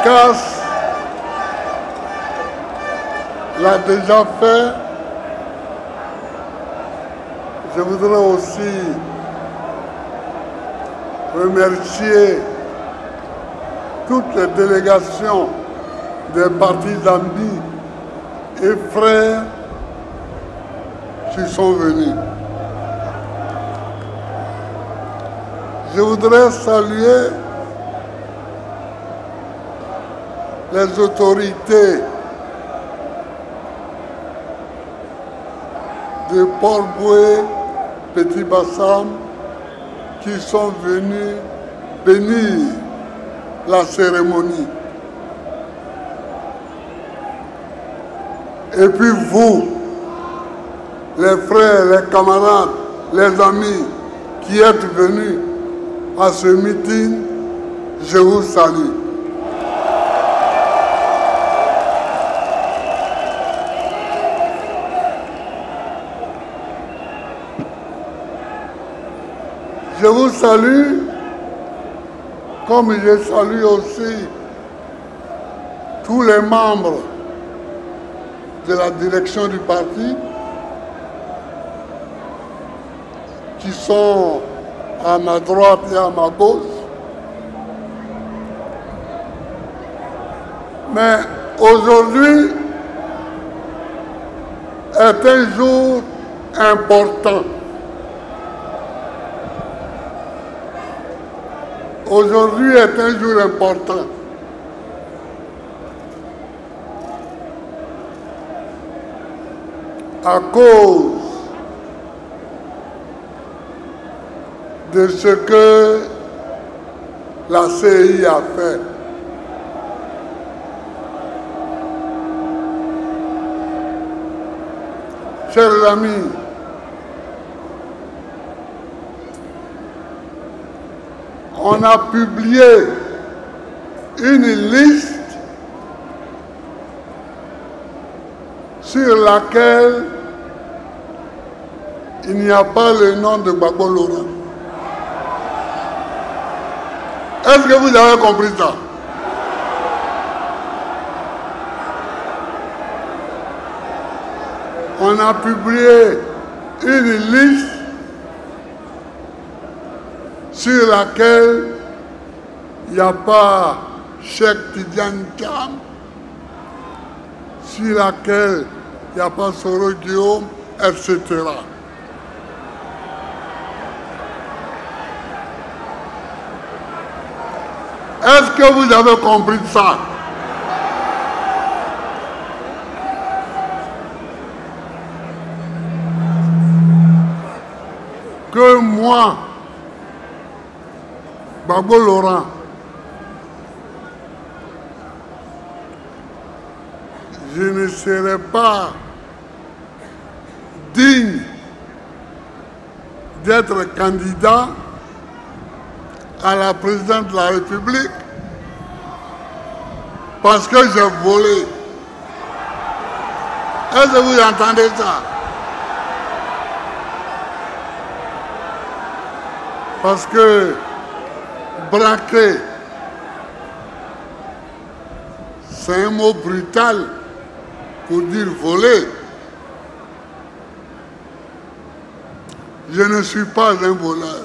Casse l'a déjà fait. Je voudrais aussi remercier toutes les délégations des partis d'amis et frères qui sont venus. Je voudrais saluer les autorités de Port-Boué, Petit Bassam, qui sont venus bénir la cérémonie. Et puis vous, les frères, les camarades, les amis qui êtes venus à ce meeting, je vous salue. Je vous salue, comme je salue aussi tous les membres de la direction du parti qui sont à ma droite et à ma gauche. Mais aujourd'hui est un jour important. Aujourd'hui est un jour important. À cause de ce que la CI a fait. Chers amis, on a publié une liste sur laquelle il n'y a pas le nom de Gbagbo Laurent. Est-ce que vous avez compris ça? On a publié une liste sur laquelle il n'y a pas Cheikh Tidiane Thiam, sur laquelle il n'y a pas Soro Guillaume, etc. Est-ce que vous avez compris ça? Que moi, Gbagbo Laurent, je ne serai pas digne d'être candidat à la présidence de la République parce que j'ai volé. Est-ce que vous entendez ça? Parce que braquer, c'est un mot brutal pour dire voler. Je ne suis pas un voleur.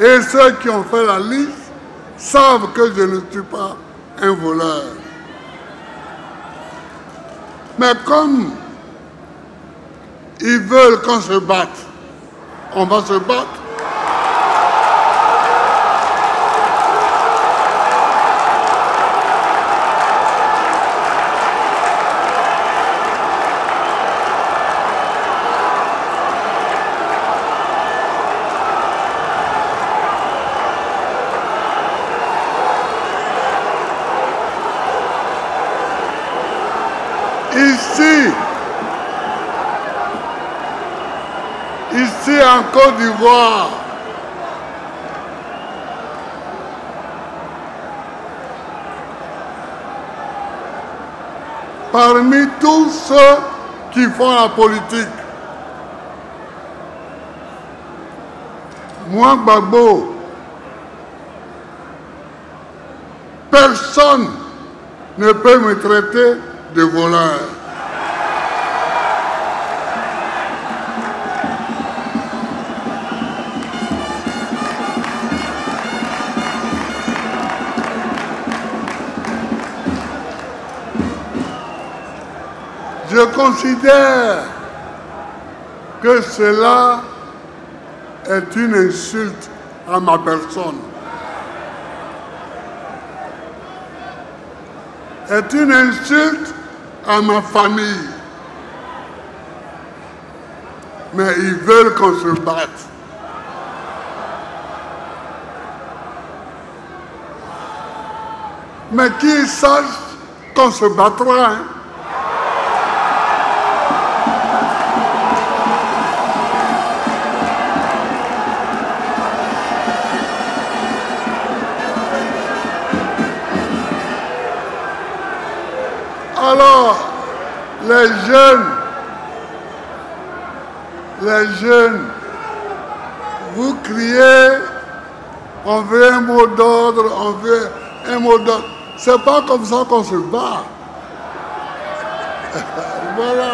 Et ceux qui ont fait la liste savent que je ne suis pas un voleur. Mais comme ils veulent qu'on se batte, on va se battre. Ici en Côte d'Ivoire, parmi tous ceux qui font la politique, moi, Gbagbo, personne ne peut me traiter de voleur. Je considère que cela est une insulte à ma personne. Est une insulte à ma famille. Mais ils veulent qu'on se batte. Mais qu'ils sachent qu'on se battra. Hein. Alors, les jeunes, vous criez, on veut un mot d'ordre, on veut un mot d'ordre. C'est pas comme ça qu'on se bat. Voilà.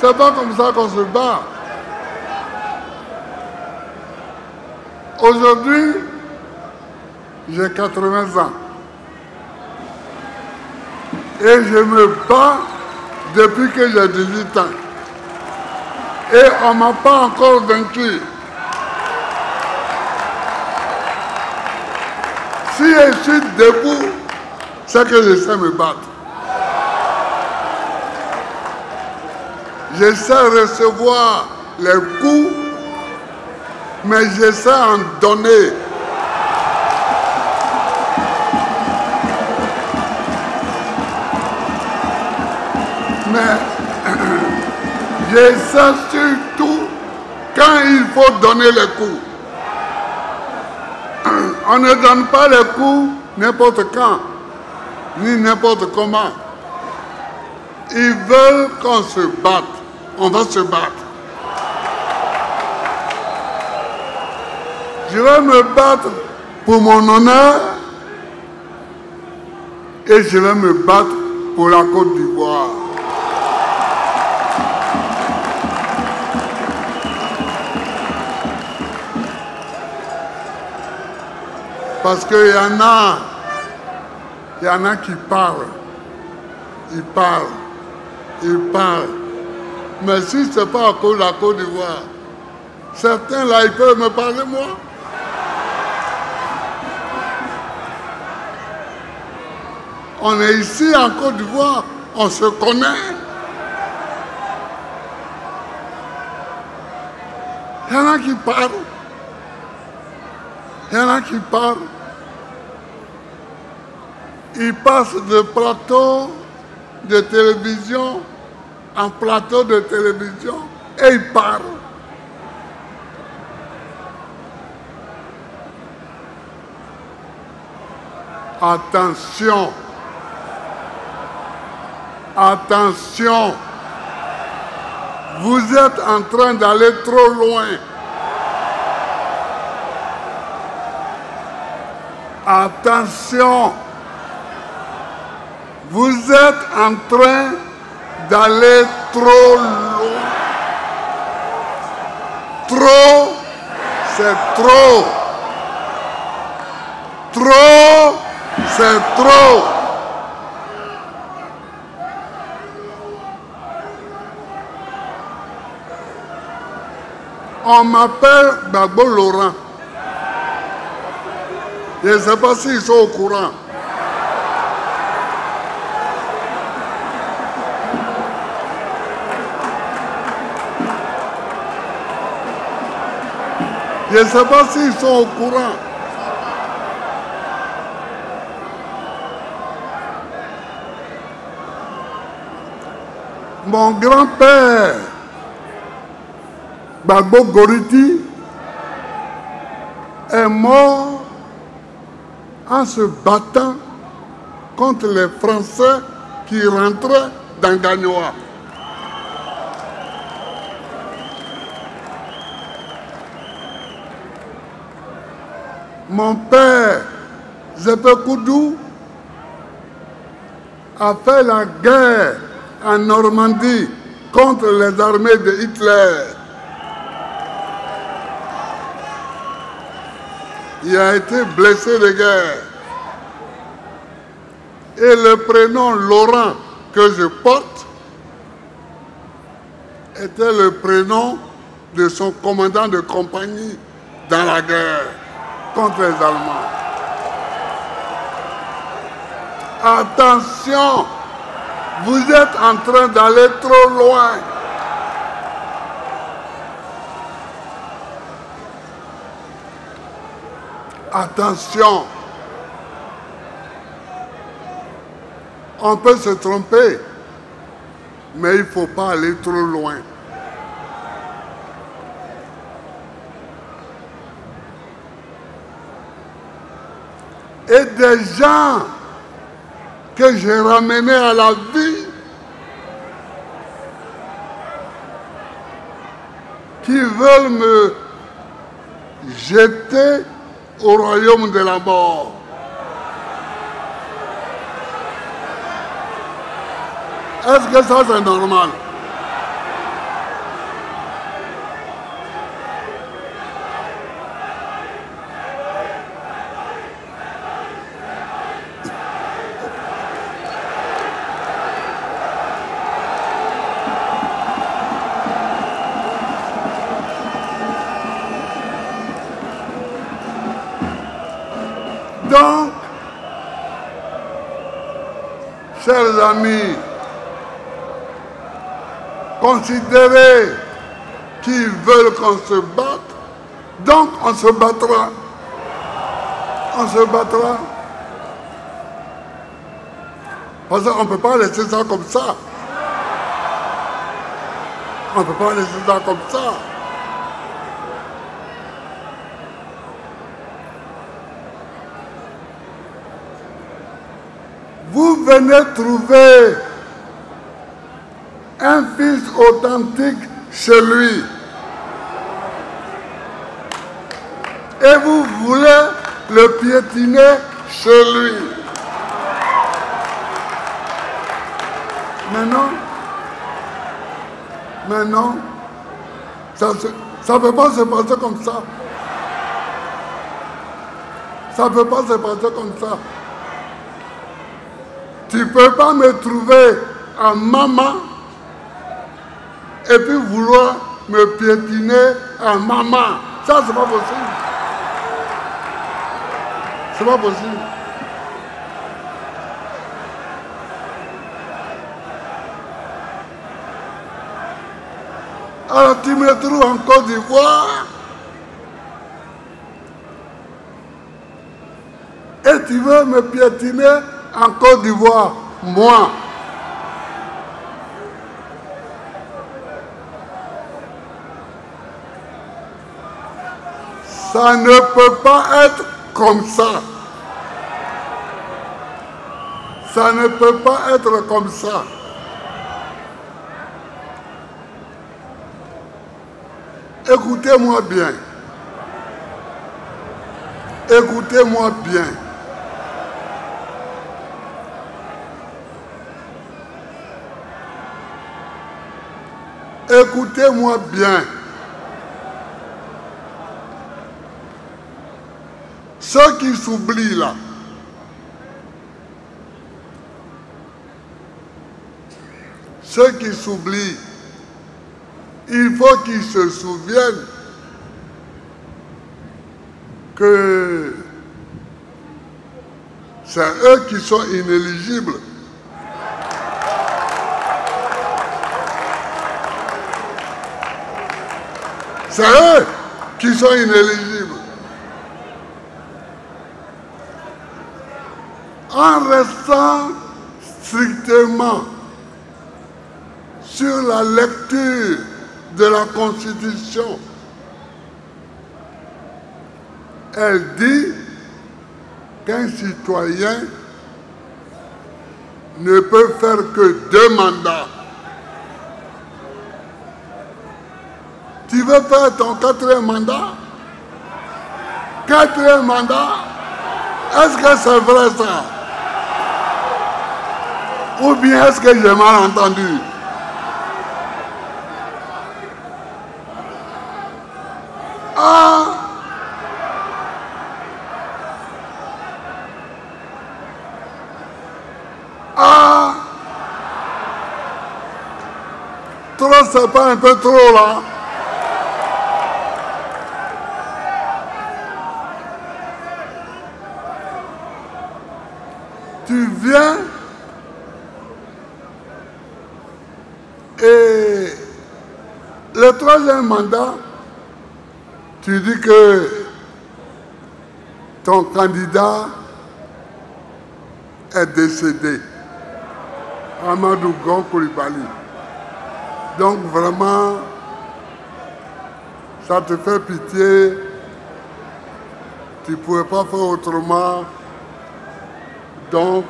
C'est pas comme ça qu'on se bat. Aujourd'hui, j'ai 80 ans. Et je me bats depuis que j'ai 18 ans. Et on ne m'a pas encore vaincu. Si je suis debout, c'est que je sais me battre. Je sais recevoir les coups, mais je sais en donner. Mais je sais surtout quand il faut donner les coups. On ne donne pas les coups n'importe quand, ni n'importe comment. Ils veulent qu'on se batte. On va se battre. Je vais me battre pour mon honneur et je vais me battre pour la Côte d'Ivoire. Parce qu'il y en a qui parlent. Ils parlent. Mais si ce n'est pas à cause de la Côte d'Ivoire, certains là, ils peuvent me parler moi. On est ici en Côte d'Ivoire, on se connaît. Il y en a qui parlent. Il y en a qui parlent. Ils passent de plateau de télévision en plateau de télévision et ils parlent. Attention. Attention. Vous êtes en train d'aller trop loin. Attention. Vous êtes en train d'aller trop loin. Trop, c'est trop. Trop, c'est trop. On m'appelle Gbagbo Laurent. Je ne sais pas s'ils sont au courant. Je ne sais pas s'ils sont au courant. Mon grand-père, Gbagbo Goriti, est mort en se battant contre les Français qui rentraient dans Gagnoa. Mon père, Zépé Koudou, a fait la guerre en Normandie contre les armées de Hitler. Il a été blessé de guerre. Et le prénom Laurent que je porte était le prénom de son commandant de compagnie dans la guerre contre les Allemands. Attention, vous êtes en train d'aller trop loin. Attention. On peut se tromper, mais il ne faut pas aller trop loin. Et des gens que j'ai ramenés à la vie, qui veulent me jeter au royaume de la mort. Est-ce que ça c'est normal? Donc, chers amis, considérez qu'ils veulent qu'on se batte, donc on se battra. On se battra. Parce qu'on ne peut pas laisser ça comme ça. On ne peut pas laisser ça comme ça. Vous venez trouver un fils authentique chez lui. Et vous voulez le piétiner chez lui. Mais non, ça ne peut pas se passer comme ça. Ça ne peut pas se passer comme ça. Tu ne peux pas me trouver en maman et puis vouloir me piétiner en maman. Ça, c'est pas possible. C'est pas possible. Alors tu me trouves en Côte d'Ivoire et tu veux me piétiner en Côte d'Ivoire, moi. Ça ne peut pas être comme ça. Ça ne peut pas être comme ça. Écoutez-moi bien. Écoutez-moi bien. Écoutez-moi bien. Ceux qui s'oublient là, ceux qui s'oublient, il faut qu'ils se souviennent que c'est eux qui sont inéligibles. C'est eux qui sont inéligibles. En restant strictement sur la lecture de la Constitution, elle dit qu'un citoyen ne peut faire que 2 mandats. Tu veux faire ton 4e mandat? 4e mandat. Est-ce que c'est vrai ça? Ou bien est-ce que j'ai mal entendu? Ah! Ah! Trop, c'est pas un peu trop là? Tu viens et le 3e mandat, tu dis que ton candidat est décédé, Amadou Gon Coulibaly. Donc vraiment, ça te fait pitié, tu ne pouvais pas faire autrement. Donc,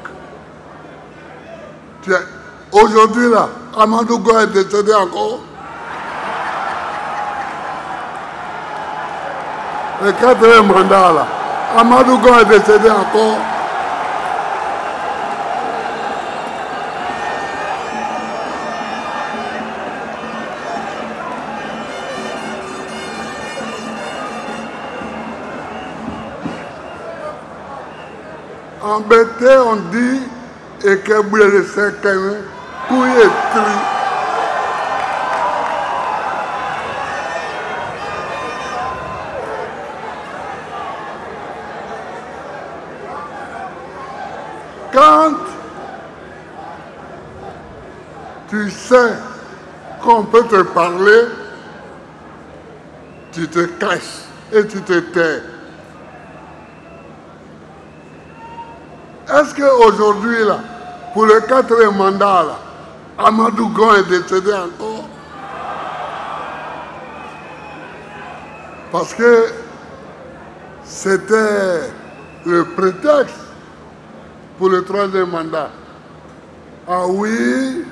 aujourd'hui là, Amadou Gon est décédé encore. Le 4e mandat là, Amadou Gon est décédé encore. Embêté, on dit, et que vous le savez quand même, couille et tri. Quand tu sais qu'on peut te parler, tu te caches et tu te tais. Est-ce qu'aujourd'hui, là, pour le 4e mandat, là, Amadou Gon est décédé encore? Parce que c'était le prétexte pour le 3e mandat. Ah oui,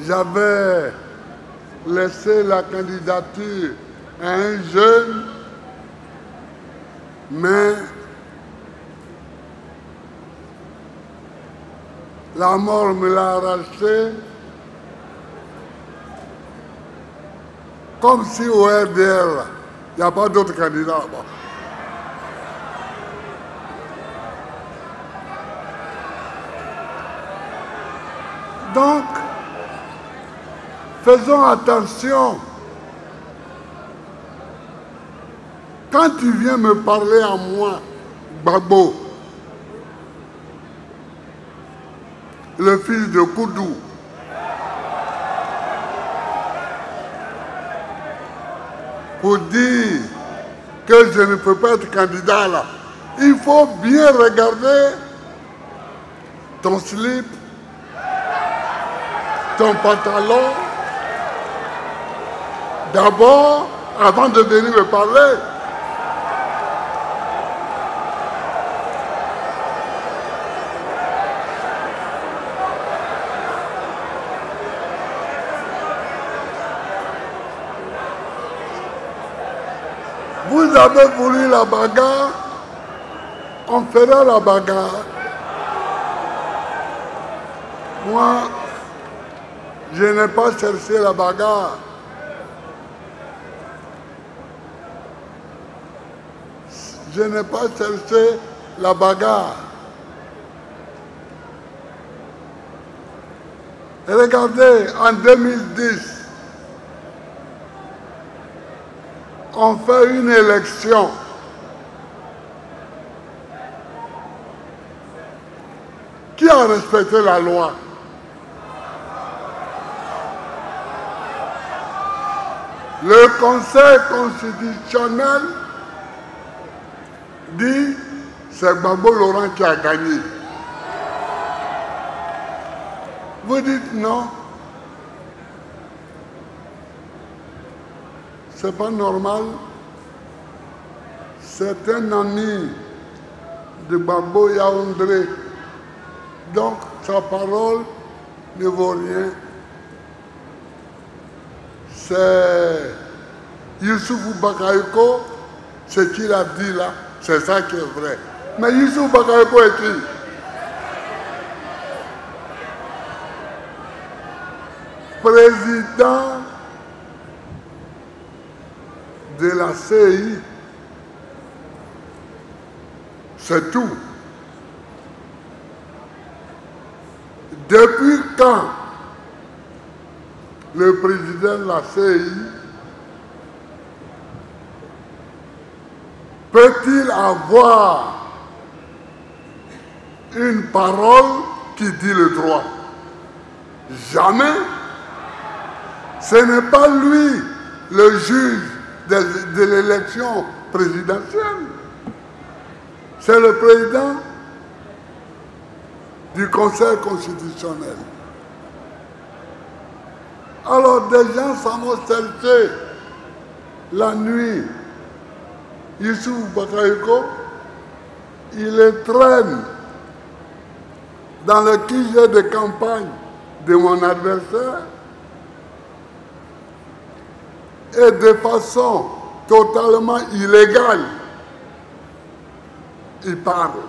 j'avais laissé la candidature à un jeune, mais la mort me l'a arraché, comme si au RDR, il n'y a pas d'autres candidats là-bas. Donc, faisons attention. Quand tu viens me parler à moi, Gbagbo, le fils de Koudou, pour dire que je ne peux pas être candidat là, il faut bien regarder ton slip, ton pantalon, d'abord, avant de venir me parler. Vous avez voulu la bagarre, on fera la bagarre. Moi, je n'ai pas cherché la bagarre. Je n'ai pas cherché la bagarre. Et regardez, en 2010, on fait une élection. Qui a respecté la loi? Le Conseil constitutionnel dit c'est Gbagbo Laurent qui a gagné. Vous dites non. C'est pas normal. C'est un ami de Gbagbo Yaoundé. Donc sa parole ne vaut rien. C'est Youssoufou Bakayoko, ce qu'il a dit là, c'est ça qui est vrai. Mais Youssouf Bakayoko est qui? Président de la CI. C'est tout. Depuis quand le président de la CI peut-il avoir une parole qui dit le droit? Jamais. Ce n'est pas lui le juge de l'élection présidentielle. C'est le président du Conseil constitutionnel. Alors des gens s'en vont chercher la nuit. Youssouf Bakayoko, il les traîne dans le QG de campagne de mon adversaire et de façon totalement illégale, il parle.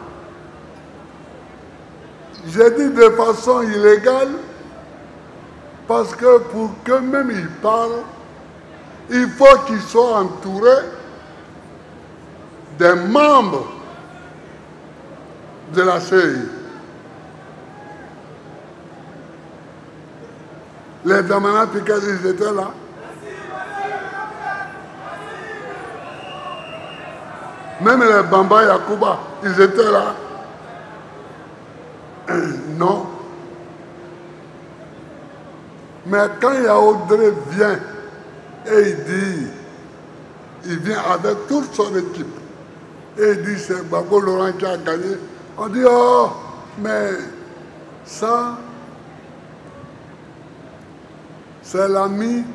J'ai dit de façon illégale parce que pour que même il parle, il faut qu'il soit entouré des membres de la CI. Les Damana Pikal, ils étaient là. Même les Bamba Yakuba, ils étaient là. Non. Mais quand Yaoundé vient et il vient avec toute son équipe, et il dit c'est Gbagbo Laurent qui a gagné, on dit oh, mais ça, c'est l'ami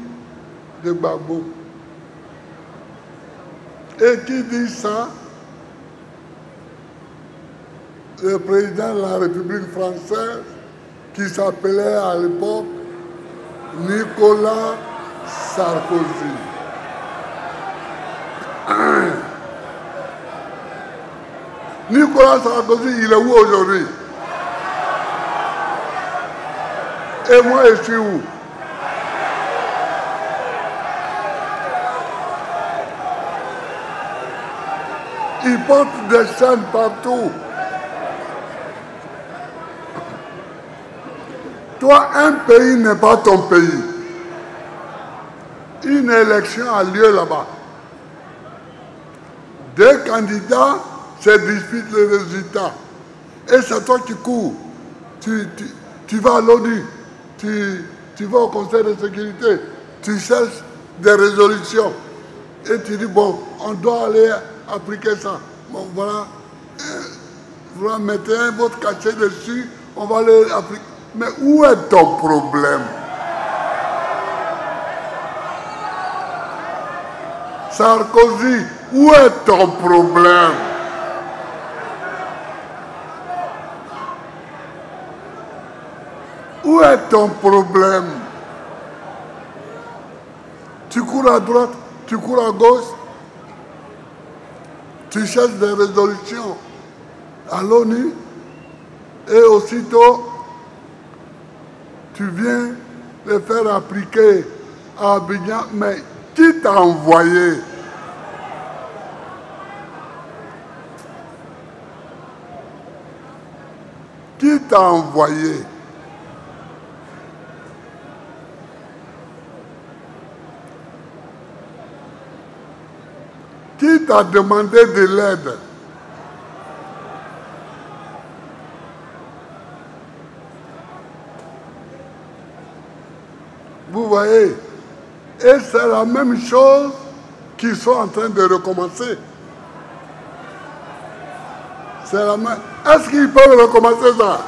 de Gbagbo. Et qui dit ça? Le président de la République française, qui s'appelait à l'époque Nicolas Sarkozy. Nicolas Sarkozy, il est où aujourd'hui? Et moi, je suis où? Il porte des chaînes partout. Toi, un pays n'est pas ton pays. Une élection a lieu là-bas. Deux candidats se disputent le résultat. Et c'est toi qui cours. Tu vas à l'ONU, tu vas au Conseil de sécurité, tu cherches des résolutions. Et tu dis, bon, on doit aller appliquer ça. Bon, voilà, vous mettez votre cachet dessus, on va aller appliquer. Mais où est ton problème? Sarkozy, où est ton problème? Où est ton problème? Tu cours à droite, tu cours à gauche, tu cherches des résolutions à l'ONU et aussitôt tu viens les faire appliquer à Abidjan. Mais qui t'a envoyé? Qui t'a envoyé? Qui t'a demandé de l'aide? Vous voyez? Et c'est la même chose qu'ils sont en train de recommencer. C'est la même. Est-ce qu'ils peuvent recommencer ça?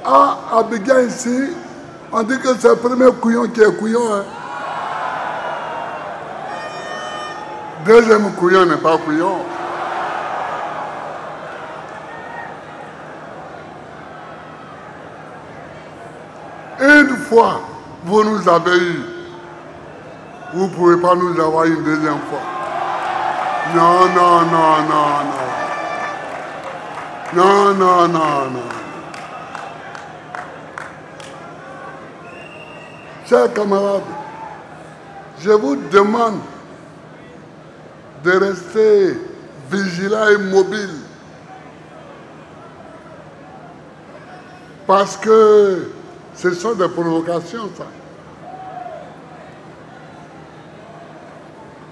À Abidjan ici, on dit que c'est le premier couillon qui est couillon. Hein. Deuxième couillon n'est pas couillon. fois, vous nous avez eu. Vous ne pouvez pas nous avoir une deuxième fois. Non, non, non, non, non. Non, non, non, non. Chers camarades, je vous demande de rester vigilants et mobiles. Parce que ce sont des provocations, ça.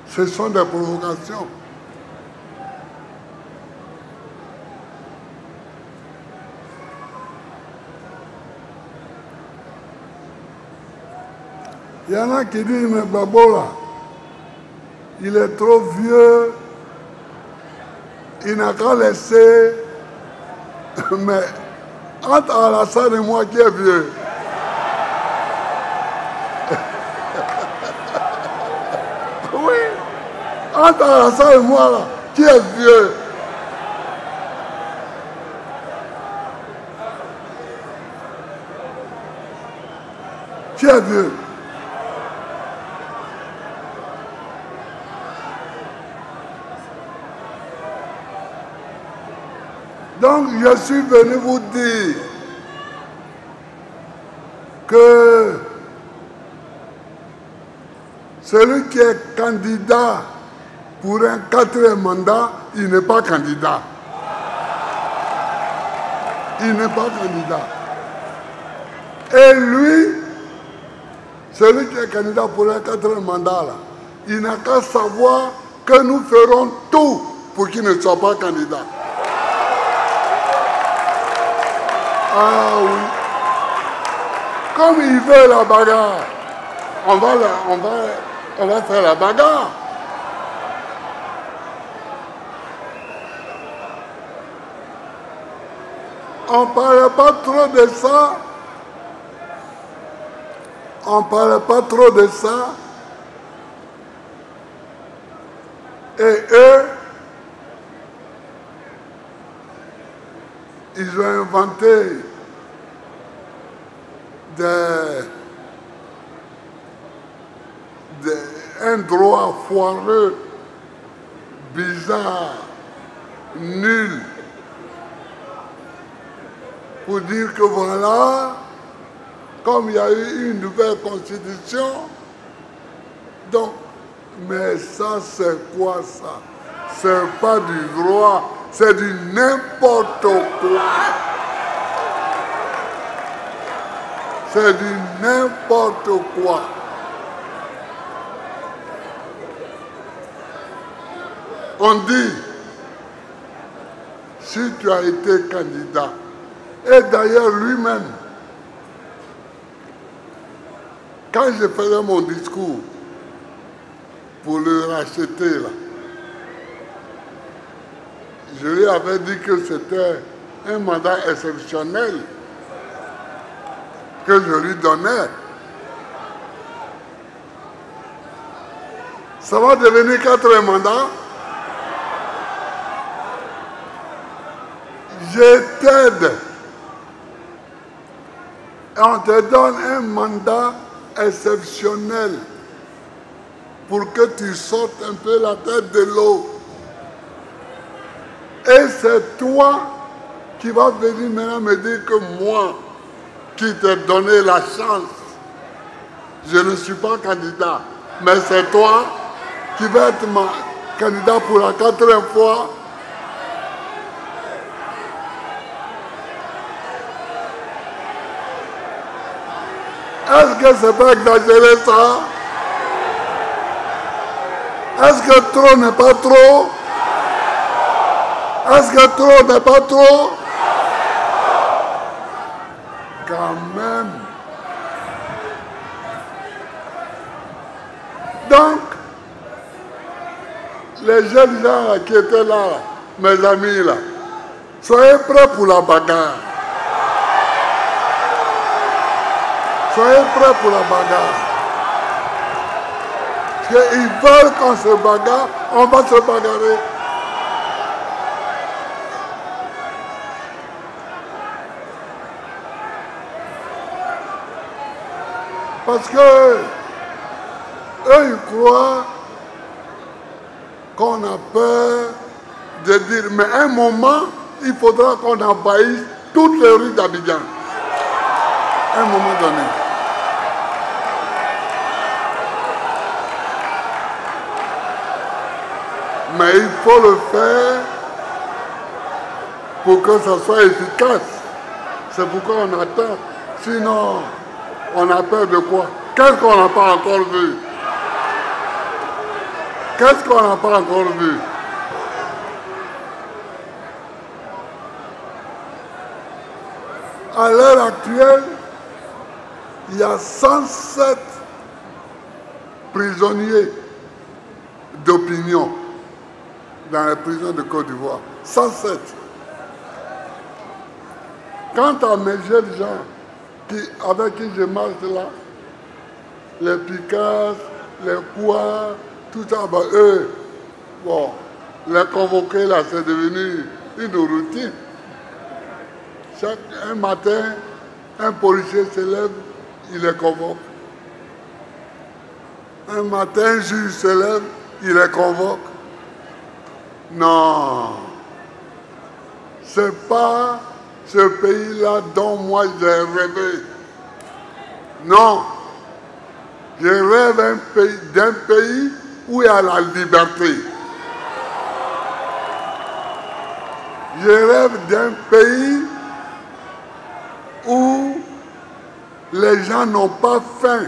Ce sont des provocations. Il y en a qui disent, mais Babo là, il est trop vieux, il n'a qu'à laisser, mais entre Alassane et moi qui est vieux. Oui, entre Alassane et moi là, qui est vieux. Qui est vieux. Donc, je suis venu vous dire que celui qui est candidat pour un 4e mandat, il n'est pas candidat. Il n'est pas candidat. Et lui, celui qui est candidat pour un 4e mandat, là, il n'a qu'à savoir que nous ferons tout pour qu'il ne soit pas candidat. Ah oui. Comme il veut la bagarre, on va faire la bagarre. On ne parle pas trop de ça. On ne parle pas trop de ça. Et eux, ils ont inventé un droit foireux, bizarre, nul, pour dire que voilà, comme il y a eu une nouvelle constitution, donc, mais ça c'est quoi ça? C'est pas du droit, c'est du n'importe quoi. C'est du n'importe quoi. On dit, si tu as été candidat, et d'ailleurs lui-même, quand je faisais mon discours pour le racheter, là, je lui avais dit que c'était un mandat exceptionnel que je lui donnais. Ça va devenir 4 mandats. Je t'aide. Et on te donne un mandat exceptionnel pour que tu sortes un peu la tête de l'eau. Et c'est toi qui vas venir maintenant me dire que moi, qui t'ai donné la chance, je ne suis pas candidat, mais c'est toi qui vas être ma candidat pour la 4e fois. Est-ce que c'est pas exagéré ça? Est-ce que trop n'est pas trop? Est-ce que trop n'est pas trop? Quand même. Donc, les jeunes gens là, qui étaient là, mes amis là, soyez prêts pour la bagarre. Soyez prêts pour la bagarre. Parce qu'ils veulent qu'on se bagarre, on va se bagarrer. Parce que eux, ils croient qu'on a peur de dire, mais à un moment, il faudra qu'on envahisse toutes les rues d'Abidjan. À un moment donné. Mais il faut le faire pour que ça soit efficace. C'est pourquoi on attend. Sinon, on a peur de quoi? Qu'est-ce qu'on n'a pas encore vu? Qu'est-ce qu'on n'a pas encore vu? À l'heure actuelle, il y a 107 prisonniers d'opinion dans les prisons de Côte d'Ivoire. 107. Quant à mes jeunes gens avec qui je marche là, les Picasso, les Kouas, tout ça, ben eux, bon, les convoquer là, c'est devenu une routine. Un matin, un policier se lève, il les convoque. Un matin, un juge se lève, il les convoque. Non, c'est pas ce pays-là dont moi j'ai rêvé. Non, je rêve d'un pays où il y a la liberté. Je rêve d'un pays où les gens n'ont pas faim.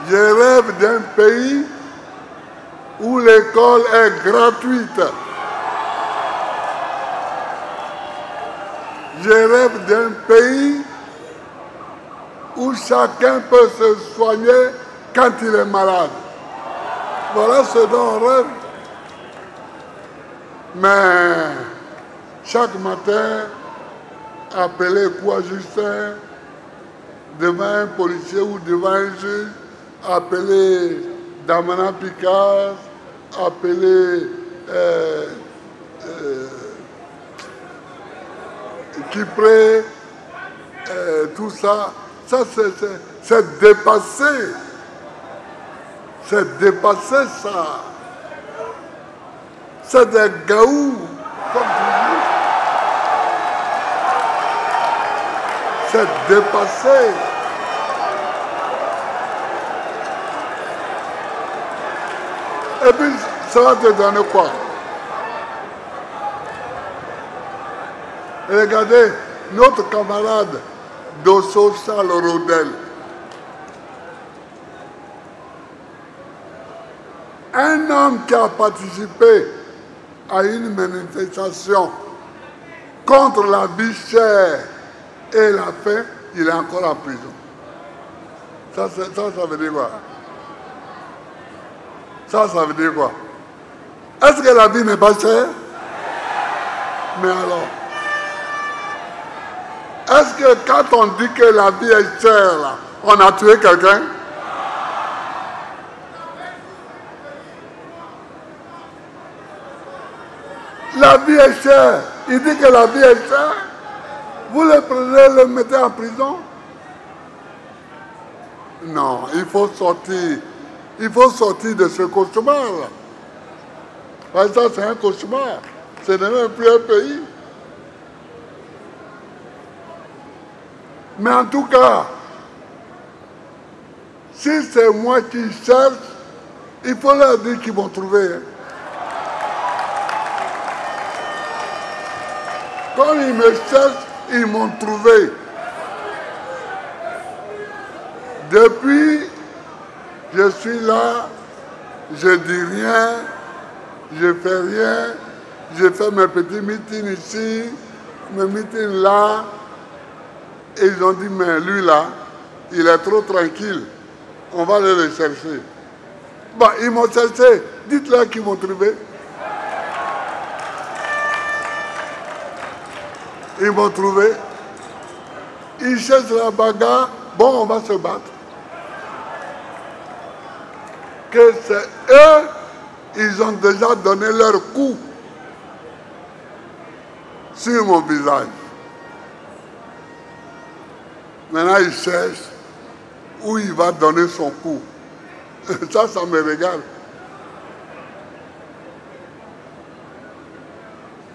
Je rêve d'un pays où l'école est gratuite. Je rêve d'un pays où chacun peut se soigner quand il est malade. Voilà ce dont on rêve. Mais chaque matin, appeler quoi Justin devant un policier ou devant un juge, appeler Damana Picasso, appeler Kipré, tout ça, c'est dépassé. C'est dépassé ça. C'est des gaous, comme tu dis. C'est dépassé. Et puis, ça va te donner quoi? Regardez, notre camarade Dosso Charles Rodel. Un homme qui a participé à une manifestation contre la vie chère et la faim, il est encore en prison. Ça veut dire quoi? Ça veut dire quoi? Est-ce que la vie n'est pas chère? Mais alors, est-ce que quand on dit que la vie est chère, là, on a tué quelqu'un? La vie est chère. Il dit que la vie est chère. Vous le prenez, le mettez en prison? Non, il faut sortir. Il faut sortir de ce cauchemar-là. Parce que ça, c'est un cauchemar. Ce n'est même plus un pays. Mais en tout cas, si c'est moi qui cherche, il faut leur dire qu'ils vont trouver. Hein. Quand ils me cherchent, ils m'ont trouvé. Depuis, je suis là, je dis rien, je fais rien, je fais mes petits meetings ici, mes meetings là, et ils ont dit, mais lui là, il est trop tranquille, on va aller le chercher. Bon, ils m'ont cherché, dites-leur qu'ils m'ont trouvé. Ils m'ont trouvé. Ils cherchent la bagarre. Bon, on va se battre. Que c'est eux, ils ont déjà donné leur coup. sur mon visage. Maintenant, il cherche où il va donner son coup. Ça me regarde.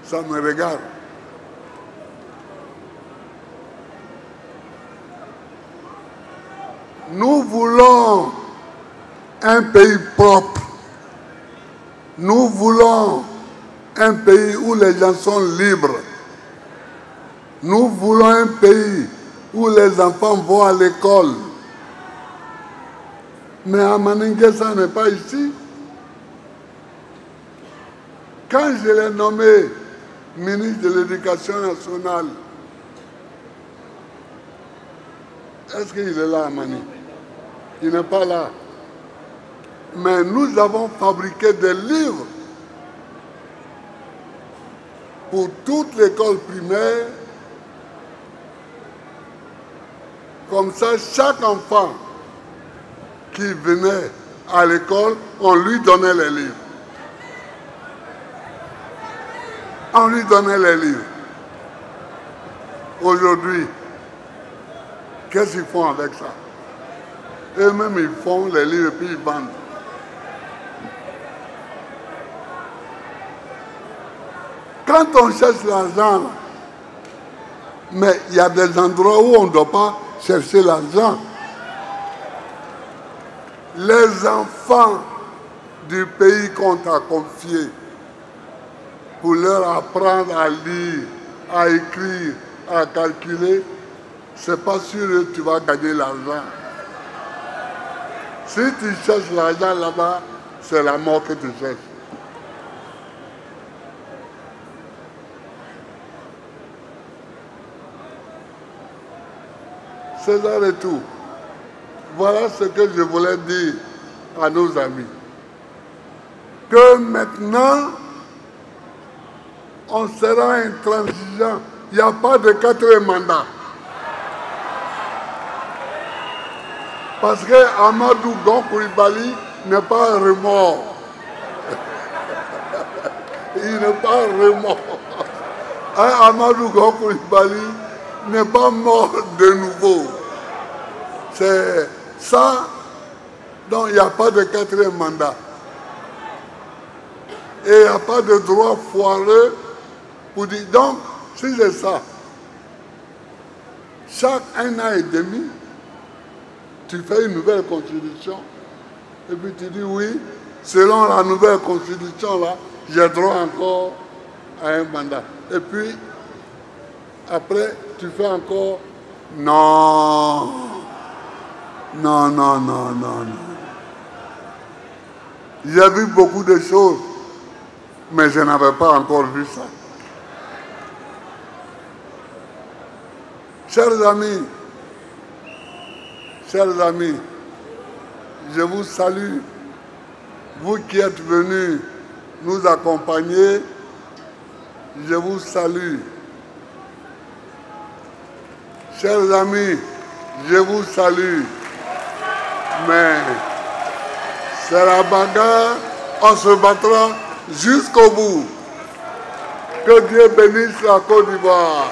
Ça me regarde. Nous voulons un pays propre. Nous voulons un pays où les gens sont libres. Nous voulons un pays où les enfants vont à l'école. Mais Amaningue, ça n'est pas ici. Quand je l'ai nommé ministre de l'Éducation nationale, est-ce qu'il est là, Amani? Il n'est pas là. Mais nous avons fabriqué des livres pour toute l'école primaire. Comme ça, chaque enfant qui venait à l'école, on lui donnait les livres. On lui donnait les livres. Aujourd'hui, qu'est-ce qu'ils font avec ça? Eux-mêmes, ils font les livres et puis ils vendent. Quand on cherche l'argent, mais il y a des endroits où on ne doit pas chercher l'argent. Les enfants du pays qu'on t'a confié pour leur apprendre à lire, à écrire, à calculer, c'est pas sûr que tu vas gagner l'argent. Si tu cherches l'argent là-bas, c'est la mort que tu cherches. C'est ça le tout. Voilà ce que je voulais dire à nos amis. Que maintenant, on sera intransigeant. Il n'y a pas de 4e mandat. Parce que Amadou Gon Coulibaly n'est pas remords. Il n'est pas remords. Amadou Gon Coulibaly n'est pas mort de nouveau. C'est ça. Donc il n'y a pas de 4e mandat. Et il n'y a pas de droit foireux pour dire. Donc, si c'est ça, chaque 1 an et demi, tu fais une nouvelle constitution. Et puis tu dis oui, selon la nouvelle constitution là, j'ai droit encore à un mandat. Et puis, après, tu fais encore non. Non, non, non, non, non. J'ai vu beaucoup de choses, mais je n'avais pas encore vu ça. Chers amis, je vous salue. Vous qui êtes venus nous accompagner, je vous salue. Chers amis, je vous salue. Mais c'est la bagarre, on se battra jusqu'au bout. Que Dieu bénisse la Côte d'Ivoire.